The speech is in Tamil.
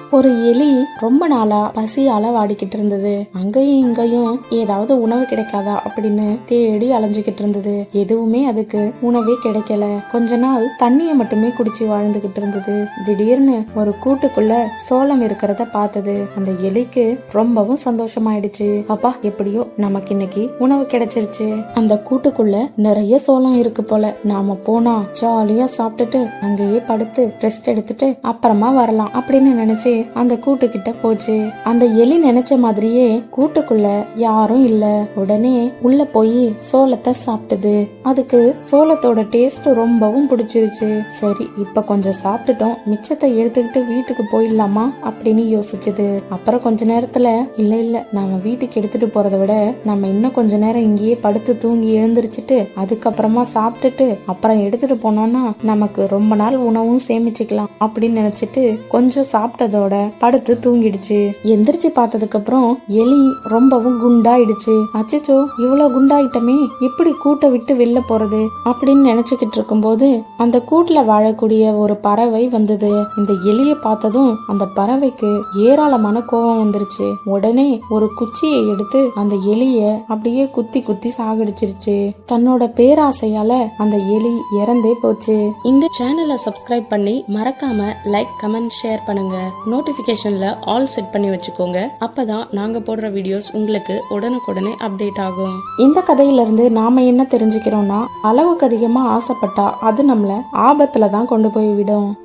ஒரு எலி ரொம்ப நாளா பசியால வாடிக்கிட்டு இருந்தது. அங்கேயும் இங்கேயும் ஏதாவது உணவு கிடைக்காதா அப்படின்னு தேடி அலைஞ்சுக்கிட்டு இருந்தது. எதுவுமே அதுக்கு உணவே கிடைக்கல. கொஞ்ச நாள் தண்ணிய மட்டுமே குடிச்சு வாழ்ந்துகிட்டு இருந்தது. திடீர்னு ஒரு கூட்டுக்குள்ள சோளம் இருக்கிறத பார்த்தது. அந்த எலிக்கு ரொம்பவும் சந்தோஷமாயிடுச்சு. அப்பா, எப்படியோ நமக்கு இன்னைக்கு உணவு கிடைச்சிருச்சு. அந்த கூட்டுக்குள்ள நிறைய சோளம் இருக்கு போல. நாம போனா ஜாலியா சாப்பிட்டுட்டு அங்கேயே படுத்து ரெஸ்ட் எடுத்துட்டு அப்புறமா வரலாம் அப்படின்னு நினைச்சு அந்த கூட்டுக்கிட்ட போச்சு. அந்த எலி நினைச்ச மாதிரியே கூட்டுக்குள்ள யாரும் இல்ல. உடனே உள்ள போய் சோளத்தை சாப்பிட்டது. அதுக்கு சோளத்தோட டேஸ்ட் ரொம்பவும் பிடிச்சிருச்சு. சரி, இப்ப கொஞ்சம் சாப்பிட்டுட்டோம், மிச்சத்தை எடுத்துக்கிட்டு வீட்டுக்கு போயிடலாமா அப்படின்னு யோசிச்சது. அப்புறம் கொஞ்ச நேரத்துல இல்ல நாம வீட்டுக்கு எடுத்துட்டு போறதை விட நம்ம இன்னும் கொஞ்ச நேரம் இங்கேயே படுத்து தூங்கி எழுந்திருச்சுட்டு அதுக்கப்புறமா சாப்பிட்டுட்டு அப்புறம் எடுத்துட்டு போனோம்னா நமக்கு ரொம்ப நாள் உணவும் சேமிச்சுக்கலாம் அப்படின்னு நினைச்சிட்டு கொஞ்சம் சாப்பிட்டதோட படுத்து தூங்கிடுச்சு. எந்திரிச்சு பார்த்ததுக்கு அப்புறம் எலி ரொம்பவும் குண்டாயிடுச்சு. அச்சச்சோ, இவ்வளவு குண்டாயிட்டமே, எப்படி கூட்டை விட்டு வெளில போறது அப்படின்னு நினைச்சுக்கிட்டு இருக்கும் போது அந்த கூட்டுல வாழக்கூடிய ஒரு பறவை வந்தது. இந்த எலிய பார்த்ததும் அந்த பறவைக்கு ஏராளமான கோபம் வந்துருச்சு. உடனே ஒரு குச்சியை எடுத்து அந்த எலிய அப்படியே குத்தி குத்தி சாகடிச்சிருச்சு. தன்னோட பேராசையால அந்த எலி இறந்தே போச்சு. இந்த சேனலை சப்ஸ்கிரைப் பண்ணி மறக்காம லைக், கமெண்ட், ஷேர் பண்ணுங்க. நோட்டிபிகேஷன்ல ஆல் செட் பண்ணி வச்சுக்கோங்க. அப்பதான் நாங்க போடுற வீடியோஸ் உங்களுக்கு உடனுக்குடனே அப்டேட் ஆகும். இந்த கதையில இருந்து நாம என்ன தெரிஞ்சுக்கிறோம்னா, அளவுக்கு அதிகமா ஆசைப்பட்டா அது நம்மள ஆபத்துல தான் கொண்டு போய் விடும்.